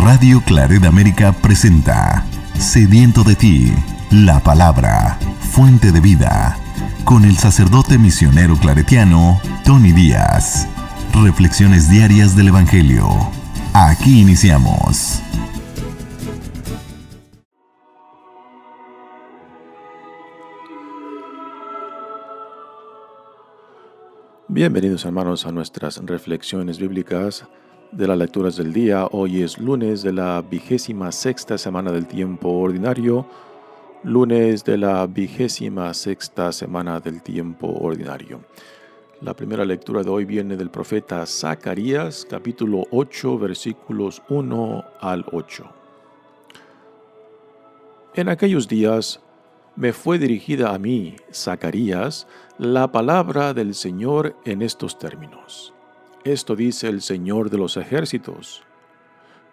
Radio Claret América presenta Sediento de ti, la palabra, fuente de vida, con el sacerdote misionero claretiano Tony Díaz. Reflexiones diarias del Evangelio. Aquí iniciamos. Bienvenidos, hermanos, a nuestras reflexiones bíblicas de las lecturas del día. Hoy es lunes de la 26ª semana del tiempo ordinario. Lunes de la 26ª semana del tiempo ordinario. La primera lectura de hoy viene del profeta Zacarías, capítulo 8, versículos 1 al 8. En aquellos días me fue dirigida a mí, Zacarías, la palabra del Señor en estos términos. Esto dice el Señor de los ejércitos: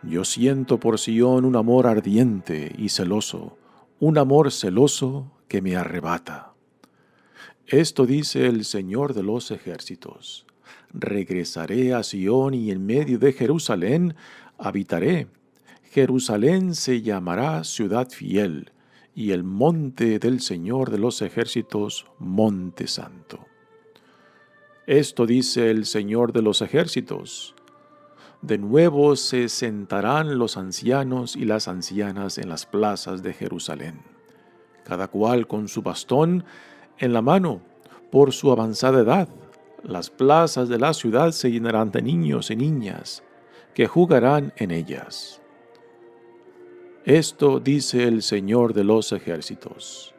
Yo siento por Sión un amor ardiente y celoso, un amor celoso que me arrebata. Esto dice el Señor de los ejércitos: Regresaré a Sión y en medio de Jerusalén habitaré. Jerusalén se llamará ciudad fiel, y el monte del Señor de los ejércitos, monte santo. Esto dice el Señor de los ejércitos: De nuevo se sentarán los ancianos y las ancianas en las plazas de Jerusalén, cada cual con su bastón en la mano, por su avanzada edad. Las plazas de la ciudad se llenarán de niños y niñas, que jugarán en ellas. Esto dice el Señor de los ejércitos: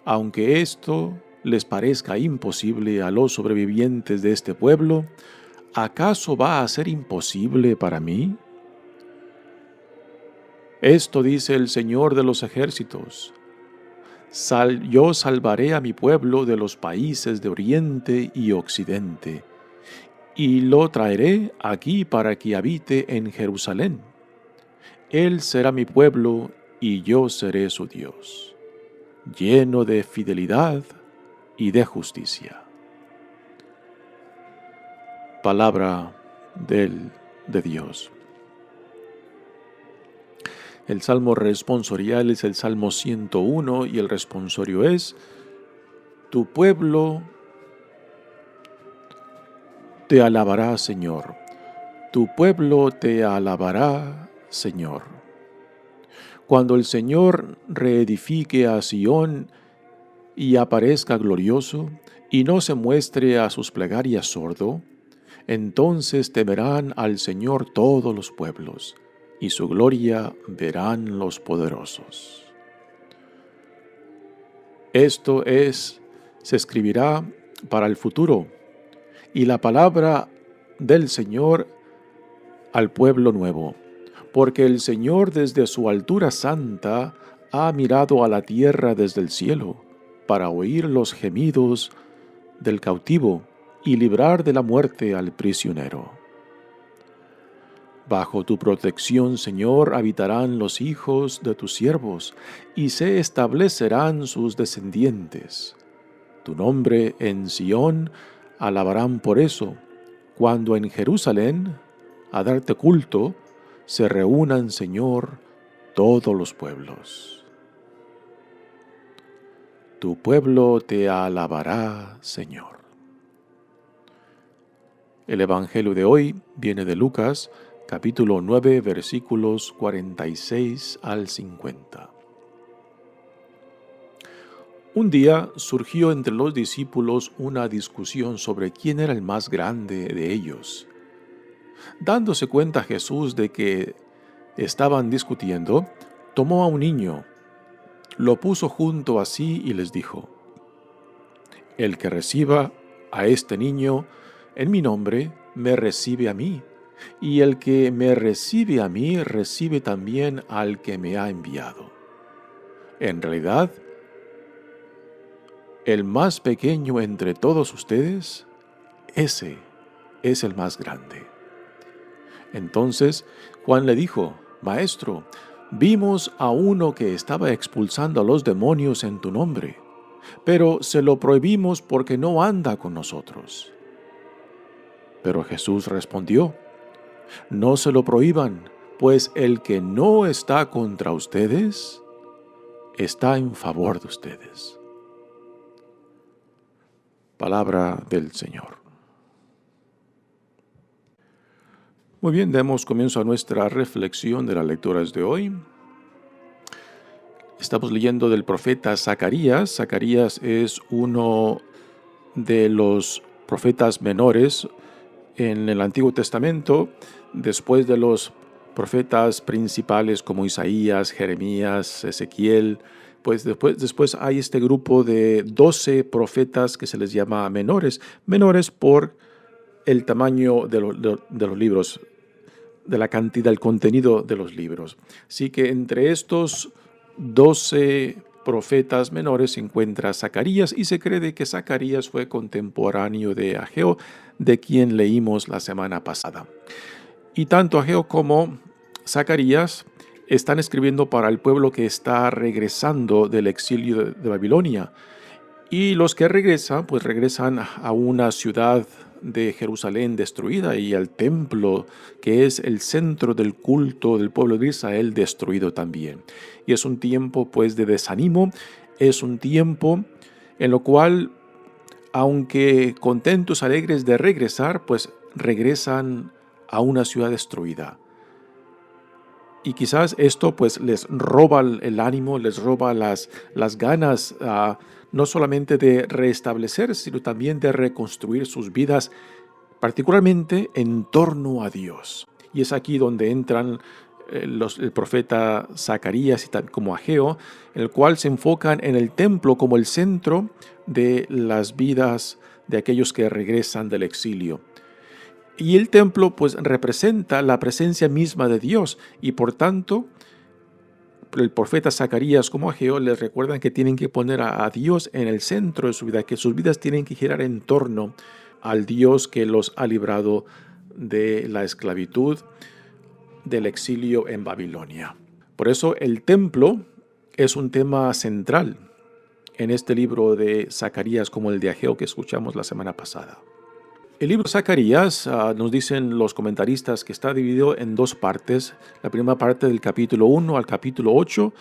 Aunque esto les parezca imposible a los sobrevivientes de este pueblo, ¿acaso va a ser imposible para mí? Esto dice el Señor de los ejércitos: Yo salvaré a mi pueblo de los países de Oriente y Occidente, y lo traeré aquí para que habite en Jerusalén. Él será mi pueblo y yo seré su Dios, lleno de fidelidad y de justicia. Palabra de Dios. El salmo responsorial es el Salmo 101 y el responsorio es: Tu pueblo te alabará, Señor. Tu pueblo te alabará, Señor. Cuando el Señor reedifique a Sión y aparezca glorioso, y no se muestre a sus plegarias sordo, entonces temerán al Señor todos los pueblos, y su gloria verán los poderosos. Esto se escribirá para el futuro, y la palabra del Señor al pueblo nuevo, porque el Señor desde su altura santa ha mirado a la tierra desde el cielo, para oír los gemidos del cautivo y librar de la muerte al prisionero. Bajo tu protección, Señor, habitarán los hijos de tus siervos, y se establecerán sus descendientes. Tu nombre en Sión alabarán por eso, cuando en Jerusalén, a darte culto, se reúnan, Señor, todos los pueblos. Tu pueblo te alabará, Señor. El Evangelio de hoy viene de Lucas, capítulo 9, versículos 46 al 50. Un día surgió entre los discípulos una discusión sobre quién era el más grande de ellos. Dándose cuenta Jesús de que estaban discutiendo, tomó a un niño, lo puso junto a sí y les dijo: El que reciba a este niño en mi nombre, me recibe a mí, y el que me recibe a mí, recibe también al que me ha enviado. En realidad, el más pequeño entre todos ustedes, ese es el más grande. Entonces Juan le dijo: Maestro, vimos a uno que estaba expulsando a los demonios en tu nombre, pero se lo prohibimos porque no anda con nosotros. Pero Jesús respondió: No se lo prohíban, pues el que no está contra ustedes, está en favor de ustedes. Palabra del Señor. Muy bien, demos comienzo a nuestra reflexión de las lecturas de hoy. Estamos leyendo del profeta Zacarías. Zacarías es uno de los profetas menores en el Antiguo Testamento, después de los profetas principales como Isaías, Jeremías, Ezequiel. Pues después hay este grupo de 12 profetas que se les llama menores por el tamaño de los libros, de la cantidad, el contenido de los libros. Así que entre estos 12 profetas menores se encuentra Zacarías, y se cree que Zacarías fue contemporáneo de Ageo, de quien leímos la semana pasada. Y tanto Ageo como Zacarías están escribiendo para el pueblo que está regresando del exilio de Babilonia. Y los que regresan, pues regresan a una ciudad de Jerusalén destruida y al templo, que es el centro del culto del pueblo de Israel, destruido también. Y es un tiempo pues de desánimo, es un tiempo en lo cual, aunque contentos, alegres de regresar, pues regresan a una ciudad destruida. Y quizás esto pues les roba el ánimo, les roba las ganas, no solamente de restablecer, sino también de reconstruir sus vidas, particularmente en torno a Dios. Y es aquí donde entran el profeta Zacarías y como Ageo, en el cual se enfocan en el templo como el centro de las vidas de aquellos que regresan del exilio. Y el templo pues representa la presencia misma de Dios, y por tanto el profeta Zacarías como Ageo les recuerdan que tienen que poner a Dios en el centro de su vida, que sus vidas tienen que girar en torno al Dios que los ha librado de la esclavitud, del exilio en Babilonia. Por eso el templo es un tema central en este libro de Zacarías como el de Ageo que escuchamos la semana pasada. El libro de Zacarías, nos dicen los comentaristas, que está dividido en dos partes. La primera parte del capítulo 1 al capítulo 8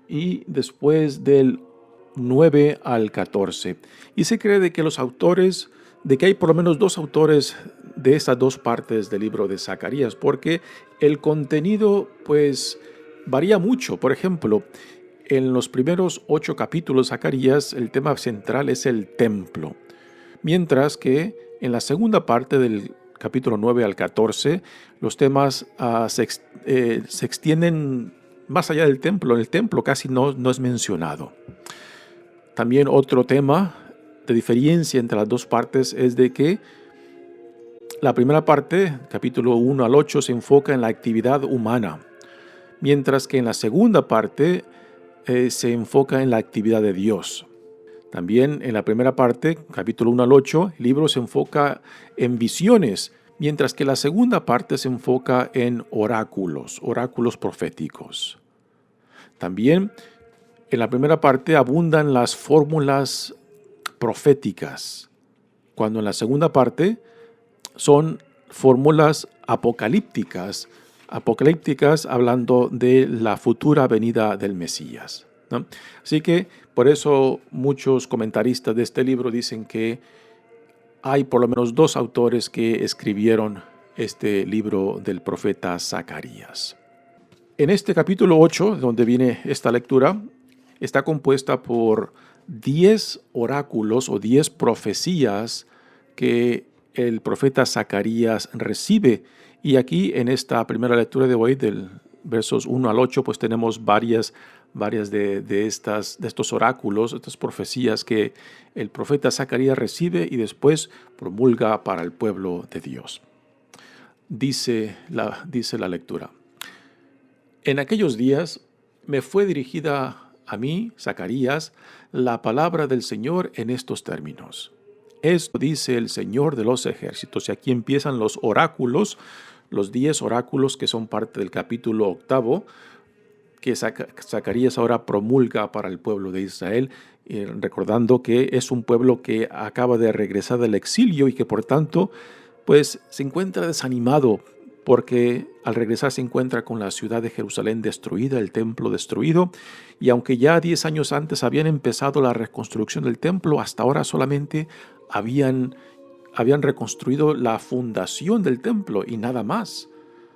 y después del 9 al 14. Y se cree de que hay por lo menos dos autores de estas dos partes del libro de Zacarías, porque el contenido pues varía mucho. Por ejemplo, en los primeros 8 capítulos de Zacarías el tema central es el templo, mientras que en la segunda parte del capítulo 9 al 14, los temas se extienden más allá del templo. El templo casi no es mencionado. También otro tema de diferencia entre las dos partes es de que la primera parte, capítulo 1 al 8, se enfoca en la actividad humana, mientras que en la segunda parte se enfoca en la actividad de Dios. También en la primera parte, capítulo 1 al 8, el libro se enfoca en visiones, mientras que la segunda parte se enfoca en oráculos proféticos. También en la primera parte abundan las fórmulas proféticas, cuando en la segunda parte son fórmulas apocalípticas hablando de la futura venida del Mesías, ¿no? Así que por eso muchos comentaristas de este libro dicen que hay por lo menos dos autores que escribieron este libro del profeta Zacarías. En este capítulo 8, donde viene esta lectura, está compuesta por 10 oráculos o 10 profecías que el profeta Zacarías recibe. Y aquí en esta primera lectura de hoy, del versos 1 al 8, pues tenemos varias de estos oráculos, estas profecías que el profeta Zacarías recibe y después promulga para el pueblo de Dios. Dice la lectura: En aquellos días me fue dirigida a mí, Zacarías, la palabra del Señor en estos términos. Esto dice el Señor de los ejércitos. Y aquí empiezan los oráculos, los 10 oráculos que son parte del capítulo 8, que Zacarías ahora promulga para el pueblo de Israel, recordando que es un pueblo que acaba de regresar del exilio y que por tanto pues se encuentra desanimado porque al regresar se encuentra con la ciudad de Jerusalén destruida, el templo destruido, y aunque ya 10 años antes habían empezado la reconstrucción del templo, hasta ahora solamente habían reconstruido la fundación del templo y nada más.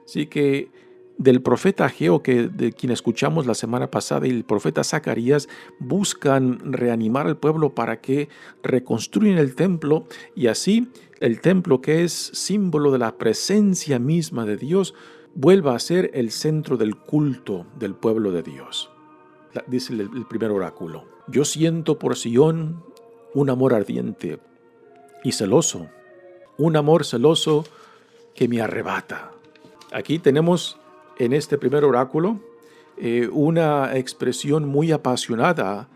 Así que del profeta Ageo, de quien escuchamos la semana pasada, y el profeta Zacarías buscan reanimar al pueblo para que reconstruyan el templo, y así el templo, que es símbolo de la presencia misma de Dios, vuelva a ser el centro del culto del pueblo de Dios. Dice el primer oráculo: yo siento por Sión un amor ardiente y celoso, un amor celoso que me arrebata. Aquí tenemos en este primer oráculo una expresión muy apasionada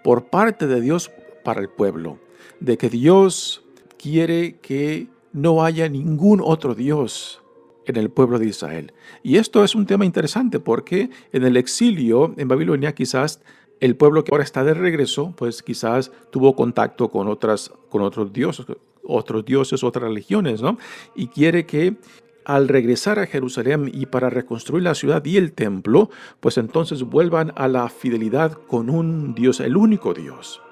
por parte de Dios para el pueblo, de que Dios quiere que no haya ningún otro Dios en el pueblo de Israel. Y esto es un tema interesante porque en el exilio en Babilonia, quizás el pueblo que ahora está de regreso, pues quizás tuvo contacto con otros dioses, otras religiones, ¿no? Y quiere que al regresar a Jerusalén y para reconstruir la ciudad y el templo, pues entonces vuelvan a la fidelidad con un Dios, el único Dios.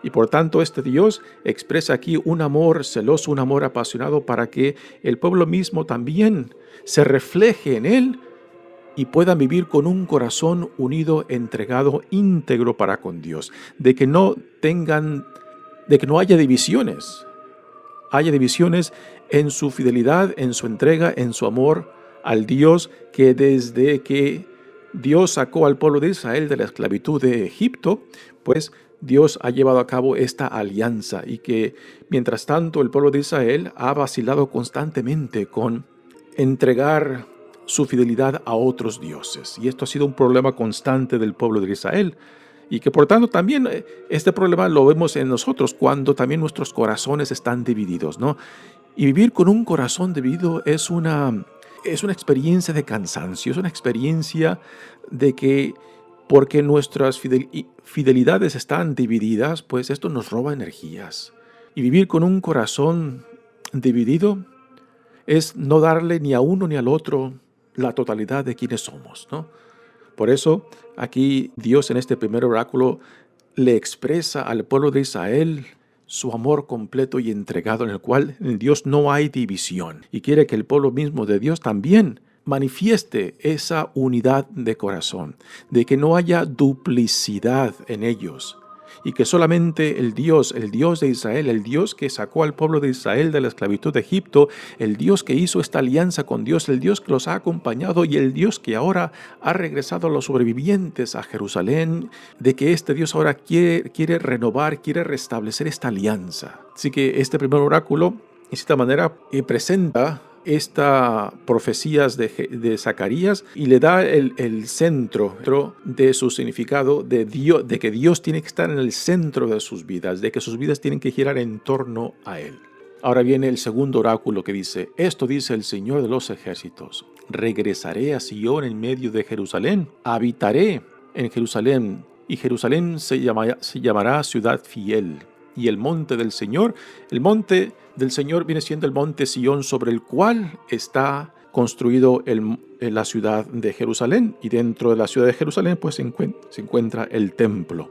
Y por tanto este Dios expresa aquí un amor celoso, un amor apasionado, para que el pueblo mismo también se refleje en él y puedan vivir con un corazón unido, entregado, íntegro para con Dios. De que no haya divisiones. Haya divisiones en su fidelidad, en su entrega, en su amor al Dios que desde que Dios sacó al pueblo de Israel de la esclavitud de Egipto, pues Dios ha llevado a cabo esta alianza, y que mientras tanto el pueblo de Israel ha vacilado constantemente con entregar su fidelidad a otros dioses. Y esto ha sido un problema constante del pueblo de Israel. Y que por tanto también este problema lo vemos en nosotros cuando también nuestros corazones están divididos, ¿no? Y vivir con un corazón dividido es una experiencia de cansancio, es una experiencia de que porque nuestras fidelidades están divididas, pues esto nos roba energías. Y vivir con un corazón dividido es no darle ni a uno ni al otro la totalidad de quienes somos, ¿no? Por eso, aquí Dios en este primer oráculo le expresa al pueblo de Israel su amor completo y entregado, en el cual en Dios no hay división, y quiere que el pueblo mismo de Dios también manifieste esa unidad de corazón, de que no haya duplicidad en ellos, y que solamente el Dios de Israel, el Dios que sacó al pueblo de Israel de la esclavitud de Egipto, el Dios que hizo esta alianza con Dios, el Dios que los ha acompañado y el Dios que ahora ha regresado a los sobrevivientes a Jerusalén, de que este Dios ahora quiere renovar, quiere restablecer esta alianza. Así que este primer oráculo, de esta manera, presenta estas profecías de Zacarías y le da el centro de su significado de Dios, de que Dios tiene que estar en el centro de sus vidas, de que sus vidas tienen que girar en torno a Él. Ahora viene el segundo oráculo que dice: esto dice el Señor de los ejércitos: regresaré a Sión en medio de Jerusalén, habitaré en Jerusalén, y Jerusalén se llamará ciudad fiel. Y el monte del Señor viene siendo el monte Sión, sobre el cual está construido la ciudad de Jerusalén. Y dentro de la ciudad de Jerusalén pues se encuentra el templo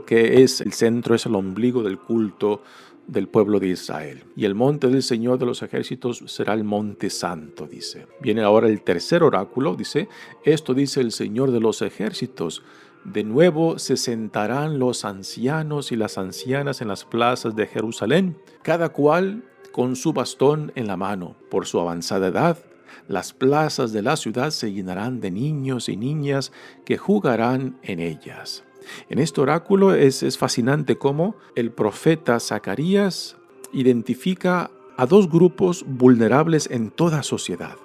que es el centro, es el ombligo del culto del pueblo de Israel. Y el monte del Señor de los ejércitos será el monte santo, dice. Viene ahora el tercer oráculo, dice: esto dice el Señor de los ejércitos: de nuevo se sentarán los ancianos y las ancianas en las plazas de Jerusalén, cada cual con su bastón en la mano. Por su avanzada edad, las plazas de la ciudad se llenarán de niños y niñas que jugarán en ellas. En este oráculo es fascinante cómo el profeta Zacarías identifica a dos grupos vulnerables en toda sociedad: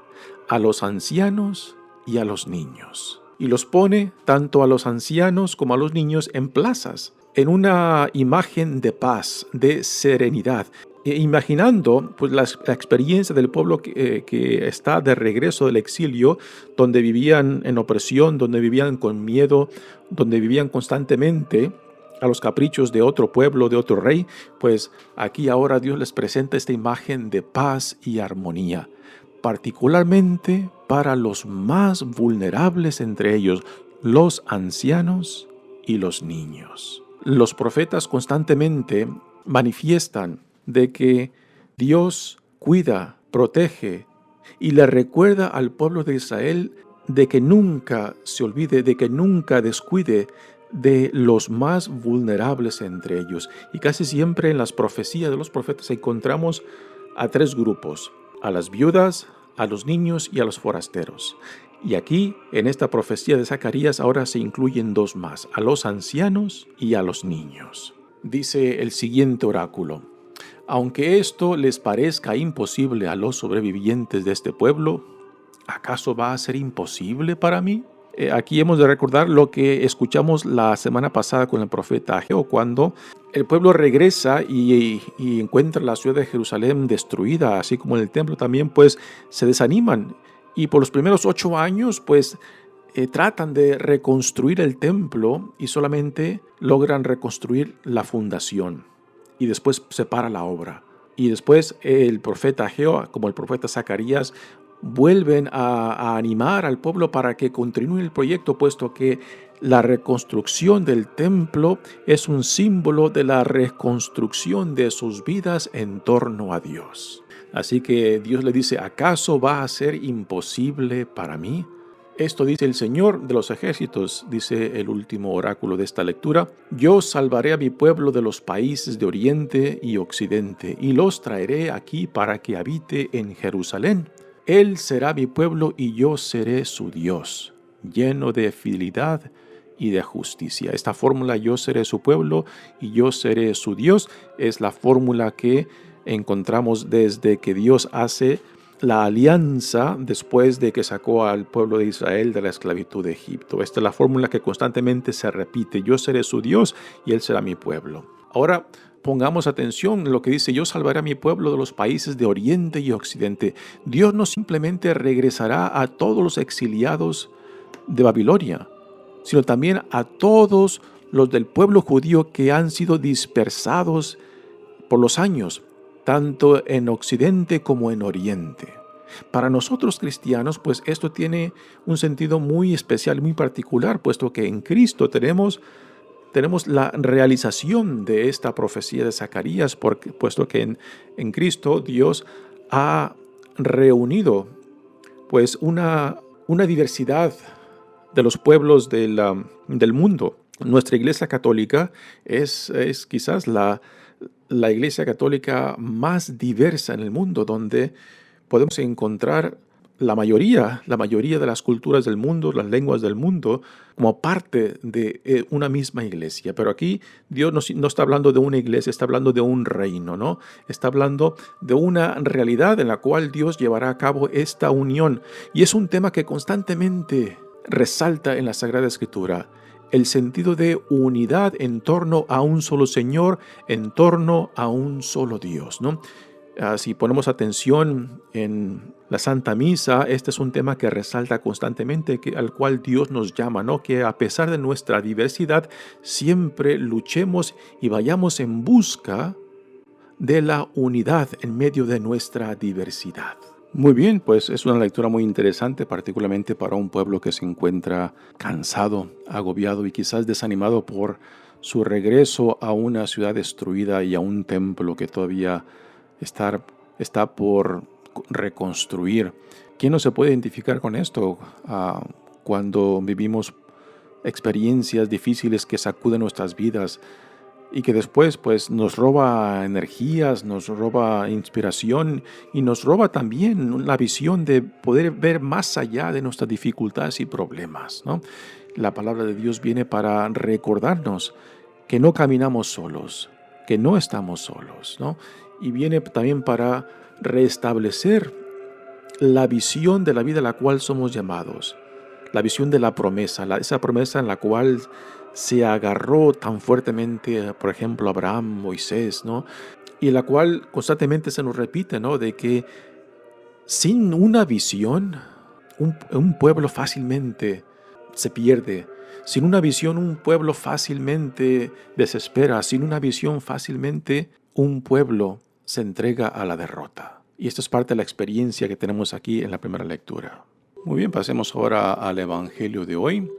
a los ancianos y a los niños. Y los pone tanto a los ancianos como a los niños en plazas, en una imagen de paz, de serenidad, imaginando pues la experiencia del pueblo que está de regreso del exilio, donde vivían en opresión, donde vivían con miedo, donde vivían constantemente a los caprichos de otro pueblo, de otro rey. Pues aquí ahora Dios les presenta esta imagen de paz y armonía. particularmente para los más vulnerables entre ellos, los ancianos y los niños. Los profetas constantemente manifiestan de que Dios cuida, protege y le recuerda al pueblo de Israel de que nunca se olvide, de que nunca descuide de los más vulnerables entre ellos. Y casi siempre en las profecías de los profetas encontramos a tres grupos: a las viudas, a los niños y a los forasteros. Y aquí, en esta profecía de Zacarías, ahora se incluyen dos más: a los ancianos y a los niños. Dice el siguiente oráculo: aunque esto les parezca imposible a los sobrevivientes de este pueblo, ¿acaso va a ser imposible para mí? Aquí hemos de recordar lo que escuchamos la semana pasada con el profeta Ageo, cuando el pueblo regresa y encuentra la ciudad de Jerusalén destruida, así como el templo también, pues se desaniman. Y por los primeros 8 años, pues tratan de reconstruir el templo y solamente logran reconstruir la fundación. Y después se para la obra. Y después el profeta Ageo, como el profeta Zacarías, vuelven a animar al pueblo para que continúe el proyecto, puesto que la reconstrucción del templo es un símbolo de la reconstrucción de sus vidas en torno a Dios. Así que Dios le dice: ¿acaso va a ser imposible para mí? Esto dice el Señor de los ejércitos, dice el último oráculo de esta lectura: yo salvaré a mi pueblo de los países de oriente y occidente, y los traeré aquí para que habite en Jerusalén. Él será mi pueblo y yo seré su Dios, lleno de fidelidad y de justicia. Esta fórmula, yo seré su pueblo y yo seré su Dios, es la fórmula que encontramos desde que Dios hace la alianza después de que sacó al pueblo de Israel de la esclavitud de Egipto. Esta es la fórmula que constantemente se repite: yo seré su Dios y Él será mi pueblo. Ahora pongamos atención en lo que dice: yo salvaré a mi pueblo de los países de oriente y occidente. Dios no simplemente regresará a todos los exiliados de Babilonia, sino también a todos los del pueblo judío que han sido dispersados por los años, tanto en occidente como en oriente. Para nosotros cristianos, pues esto tiene un sentido muy especial, muy particular, puesto que en Cristo tenemos la realización de esta profecía de Zacarías, puesto que en Cristo Dios ha reunido pues una diversidad de los pueblos del mundo. Nuestra Iglesia Católica es quizás la Iglesia Católica más diversa en el mundo, donde podemos encontrar la mayoría de las culturas del mundo, las lenguas del mundo, como parte de una misma iglesia. Pero aquí Dios no está hablando de una iglesia, está hablando de un reino, ¿no? Está hablando de una realidad en la cual Dios llevará a cabo esta unión. Y es un tema que constantemente resalta en la Sagrada Escritura: el sentido de unidad en torno a un solo Señor, en torno a un solo Dios, ¿no? Si ponemos atención en la Santa Misa, este es un tema que resalta constantemente, al cual Dios nos llama, ¿no? Que a pesar de nuestra diversidad, siempre luchemos y vayamos en busca de la unidad en medio de nuestra diversidad. Muy bien, pues es una lectura muy interesante, particularmente para un pueblo que se encuentra cansado, agobiado y quizás desanimado por su regreso a una ciudad destruida y a un templo que todavía está por reconstruir. ¿Quién no se puede identificar con esto cuando vivimos experiencias difíciles que sacuden nuestras vidas y que después pues nos roba energías, nos roba inspiración y nos roba también la visión de poder ver más allá de nuestras dificultades y problemas, ¿no? La palabra de Dios viene para recordarnos que no caminamos solos, que no estamos solos, ¿no? Y viene también para restablecer la visión de la vida a la cual somos llamados, la visión de la promesa, esa promesa en la cual se agarró tan fuertemente, por ejemplo, Abraham, Moisés, ¿no? Y la cual constantemente se nos repite, ¿no? De que sin una visión, un pueblo fácilmente se pierde. Sin una visión, un pueblo fácilmente desespera. Sin una visión, fácilmente un pueblo se entrega a la derrota. Y esto es parte de la experiencia que tenemos aquí en la primera lectura. Muy bien, pasemos ahora al Evangelio de hoy.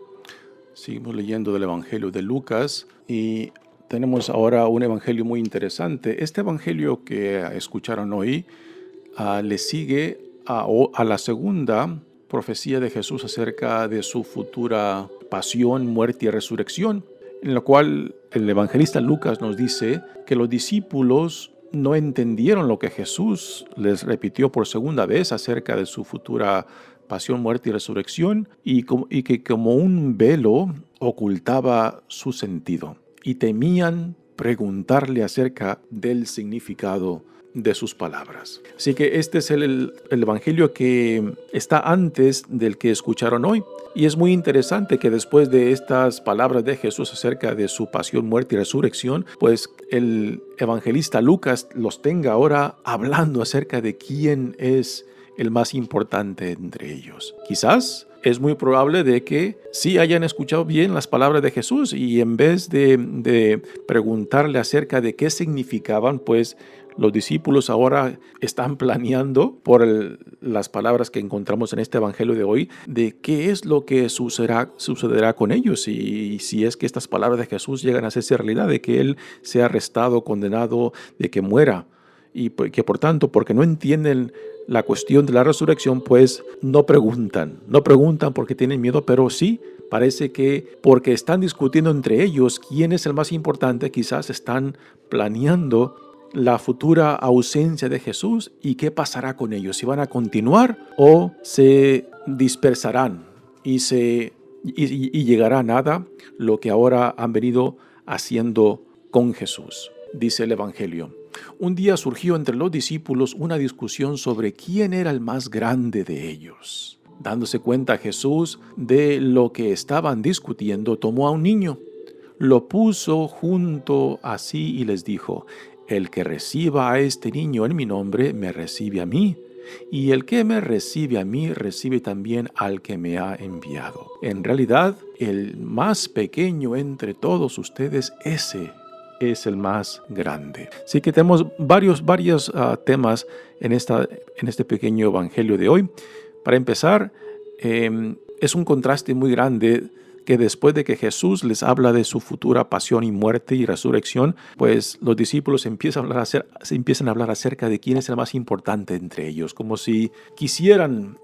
Seguimos leyendo del Evangelio de Lucas y tenemos ahora un evangelio muy interesante. Este evangelio que escucharon hoy le sigue a la segunda profecía de Jesús acerca de su futura pasión, muerte y resurrección, en la cual el evangelista Lucas nos dice que los discípulos no entendieron lo que Jesús les repitió por segunda vez acerca de su futura pasión, muerte y resurrección, y que como un velo ocultaba su sentido, y temían preguntarle acerca del significado de sus palabras. Así que este es el evangelio que está antes del que escucharon hoy. Y es muy interesante que después de estas palabras de Jesús acerca de su pasión, muerte y resurrección, pues el evangelista Lucas los tenga ahora hablando acerca de quién es el más importante entre ellos. Quizás es muy probable de que sí hayan escuchado bien las palabras de Jesús y en vez de preguntarle acerca de qué significaban, pues los discípulos ahora están planeando por las palabras que encontramos en este evangelio de hoy de qué es lo que sucederá con ellos y si es que estas palabras de Jesús llegan a hacerse realidad, de que Él sea arrestado, condenado, de que muera. Y que por tanto, porque no entienden la cuestión de la resurrección, pues no preguntan porque tienen miedo, pero sí parece que porque están discutiendo entre ellos quién es el más importante, quizás están planeando la futura ausencia de Jesús y qué pasará con ellos, si van a continuar o se dispersarán y llegará a nada lo que ahora han venido haciendo con Jesús. Dice el Evangelio: un día surgió entre los discípulos una discusión sobre quién era el más grande de ellos. Dándose cuenta Jesús de lo que estaban discutiendo, tomó a un niño, lo puso junto a sí y les dijo: el que reciba a este niño en mi nombre, me recibe a mí. Y el que me recibe a mí, recibe también al que me ha enviado. En realidad, el más pequeño entre todos ustedes, ese es el más grande. Así que tenemos varios temas en este pequeño evangelio de hoy. Para empezar, es un contraste muy grande que después de que Jesús les habla de su futura pasión y muerte y resurrección, pues los discípulos empiezan a hablar acerca de quién es el más importante entre ellos, como si quisieran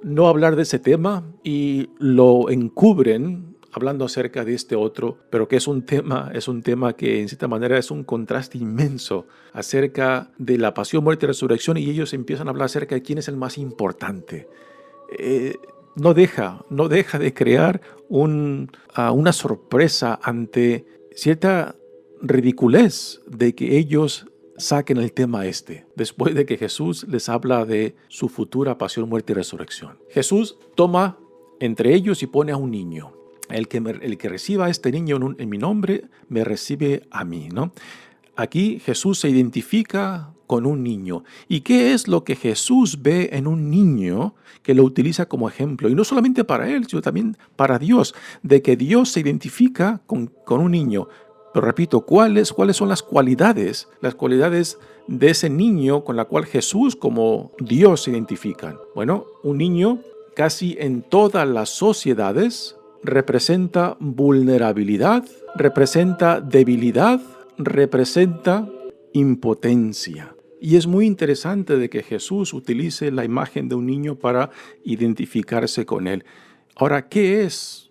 no hablar de ese tema y lo encubren hablando acerca de este otro, pero que es un tema que en cierta manera es un contraste inmenso acerca de la pasión, muerte y resurrección, y ellos empiezan a hablar acerca de quién es el más importante. No deja de crear una sorpresa ante cierta ridiculez de que ellos saquen el tema después de que Jesús les habla de su futura pasión, muerte y resurrección. Jesús toma entre ellos y pone a un niño. El que reciba a este niño en mi nombre, me recibe a mí, ¿no? Aquí Jesús se identifica con un niño. ¿Y qué es lo que Jesús ve en un niño que lo utiliza como ejemplo? Y no solamente para él, sino también para Dios, de que Dios se identifica con un niño. Pero repito, ¿cuáles son las cualidades de ese niño con la cual Jesús como Dios se identifican? Bueno, un niño casi en todas las sociedades representa vulnerabilidad, representa debilidad, representa impotencia. Y es muy interesante de que Jesús utilice la imagen de un niño para identificarse con él. Ahora, ¿qué es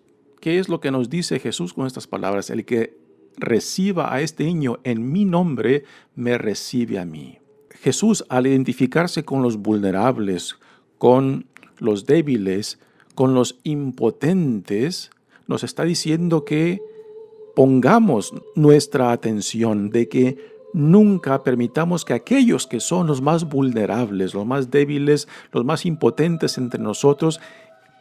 lo que nos dice Jesús con estas palabras? El que reciba a este niño en mi nombre, me recibe a mí. Jesús, al identificarse con los vulnerables, con los débiles, con los impotentes, nos está diciendo que pongamos nuestra atención, de que nunca permitamos que aquellos que son los más vulnerables, los más débiles, los más impotentes entre nosotros,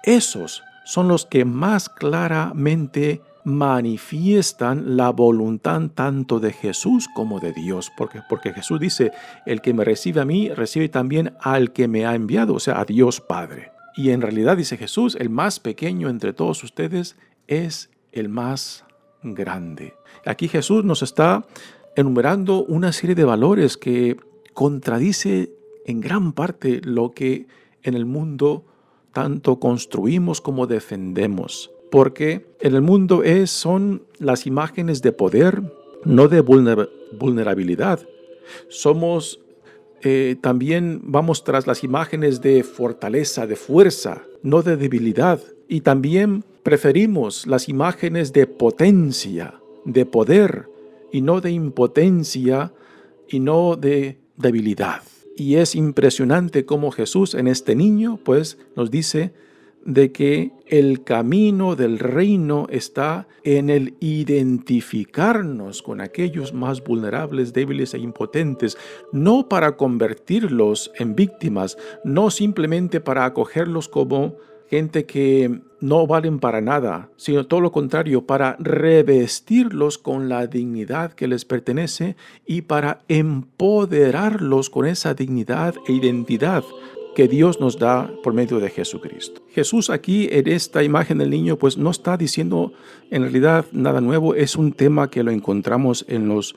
esos son los que más claramente manifiestan la voluntad tanto de Jesús como de Dios, porque Jesús dice: el que me recibe a mí, recibe también al que me ha enviado, o sea, a Dios Padre. Y en realidad, dice Jesús, el más pequeño entre todos ustedes es el más grande. Aquí Jesús nos está enumerando una serie de valores que contradice en gran parte lo que en el mundo tanto construimos como defendemos. Porque en el mundo son las imágenes de poder, no de vulnerabilidad. También vamos tras las imágenes de fortaleza, de fuerza, no de debilidad. Y también preferimos las imágenes de potencia, de poder, y no de impotencia, y no de debilidad. Y es impresionante cómo Jesús en este niño, pues, nos dice de que el camino del reino está en el identificarnos con aquellos más vulnerables, débiles e impotentes, no para convertirlos en víctimas, no simplemente para acogerlos como gente que no valen para nada, sino todo lo contrario, para revestirlos con la dignidad que les pertenece y para empoderarlos con esa dignidad e identidad que Dios nos da por medio de Jesucristo. Jesús aquí en esta imagen del niño pues no está diciendo en realidad nada nuevo, es un tema que lo encontramos en los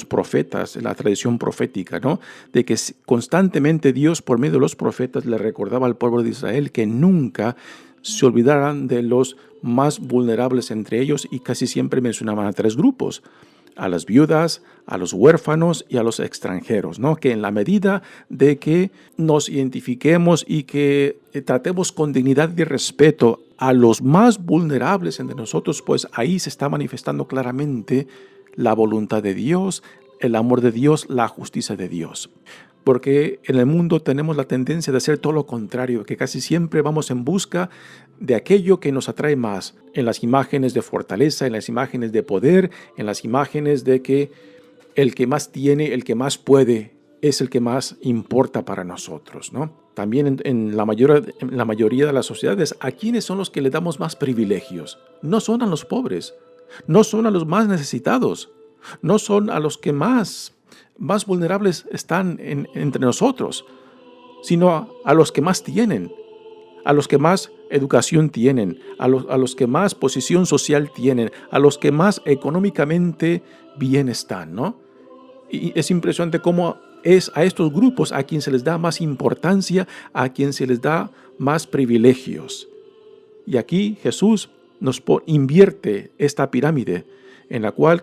profetas, en la tradición profética, ¿no? De que constantemente Dios por medio de los profetas le recordaba al pueblo de Israel que nunca se olvidaran de los más vulnerables entre ellos y casi siempre mencionaban a 3 grupos: a las viudas, a los huérfanos y a los extranjeros, ¿no? Que en la medida de que nos identifiquemos y que tratemos con dignidad y respeto a los más vulnerables entre nosotros, pues ahí se está manifestando claramente la voluntad de Dios, el amor de Dios, la justicia de Dios. Porque en el mundo tenemos la tendencia de hacer todo lo contrario, que casi siempre vamos en busca de aquello que nos atrae más, en las imágenes de fortaleza, en las imágenes de poder, en las imágenes de que el que más tiene, el que más puede, es el que más importa para nosotros, ¿no? También en la mayoría de las sociedades, ¿a quiénes son los que le damos más privilegios? No son a los pobres, no son a los más necesitados, no son a los que más vulnerables están entre nosotros, sino a los que más tienen, a los que más educación tienen, a los que más posición social tienen, a los que más económicamente bien están, ¿no? Y es impresionante cómo es a estos grupos a quien se les da más importancia, a quien se les da más privilegios. Y aquí Jesús nos invierte esta pirámide, en la cual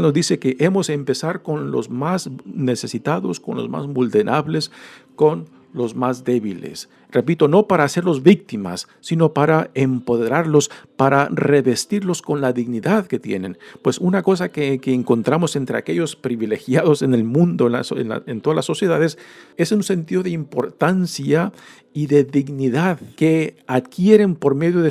nos dice que hemos de empezar con los más necesitados, con los más vulnerables, con los más débiles. Repito, no para hacerlos víctimas, sino para empoderarlos, para revestirlos con la dignidad que tienen. Pues una cosa que encontramos entre aquellos privilegiados en el mundo, en todas las sociedades, es un sentido de importancia y de dignidad que adquieren por medio de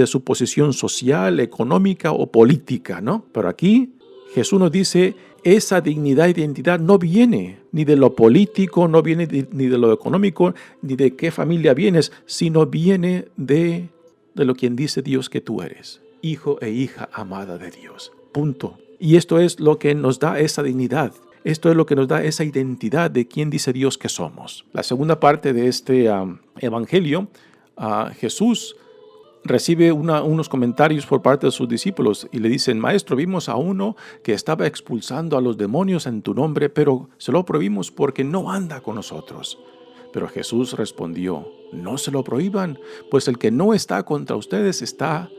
su posición social, económica o política, ¿no? Pero aquí Jesús nos dice, esa dignidad e identidad no viene ni de lo político, no viene ni de lo económico, ni de qué familia vienes, sino viene de lo quien dice Dios que tú eres, hijo e hija amada de Dios. Punto. Y esto es lo que nos da esa dignidad. Esto es lo que nos da esa identidad de quién dice Dios que somos. La segunda parte de este evangelio, Jesús recibe unos comentarios por parte de sus discípulos y le dicen, Maestro, vimos a uno que estaba expulsando a los demonios en tu nombre, pero se lo prohibimos porque no anda con nosotros. Pero Jesús respondió, no se lo prohíban, pues el que no está contra ustedes está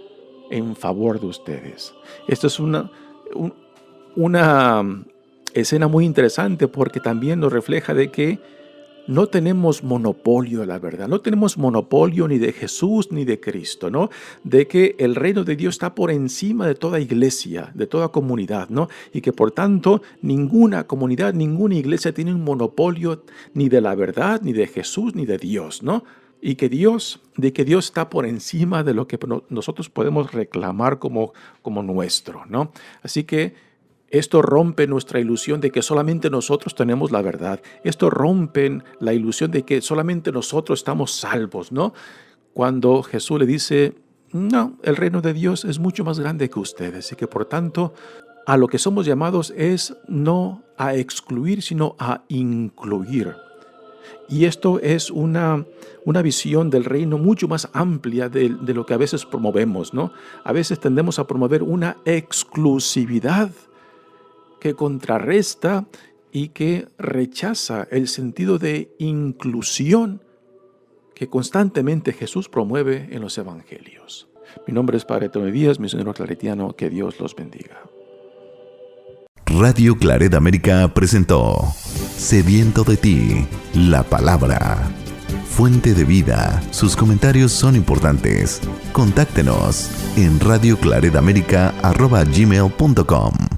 en favor de ustedes. Esto es una escena muy interesante porque también nos refleja de que no tenemos monopolio de la verdad, no tenemos monopolio ni de Jesús ni de Cristo, ¿no? De que el reino de Dios está por encima de toda iglesia, de toda comunidad, ¿no? Y que por tanto ninguna comunidad, ninguna iglesia tiene un monopolio ni de la verdad, ni de Jesús, ni de Dios, ¿no? Y que Dios está por encima de lo que nosotros podemos reclamar como nuestro, ¿no? Así que esto rompe nuestra ilusión de que solamente nosotros tenemos la verdad. Esto rompe la ilusión de que solamente nosotros estamos salvos, ¿no? Cuando Jesús le dice, no, el reino de Dios es mucho más grande que ustedes y que por tanto a lo que somos llamados es no a excluir, sino a incluir. Y esto es una visión del reino mucho más amplia de lo que a veces promovemos, ¿no? A veces tendemos a promover una exclusividad que contrarresta y que rechaza el sentido de inclusión que constantemente Jesús promueve en los evangelios. Mi nombre es Padre Tony Díaz, misionero claretiano. Que Dios los bendiga. Radio Claret América presentó Sediento de ti, la palabra. Fuente de vida. Sus comentarios son importantes. Contáctenos en radioclaretamerica@gmail.com.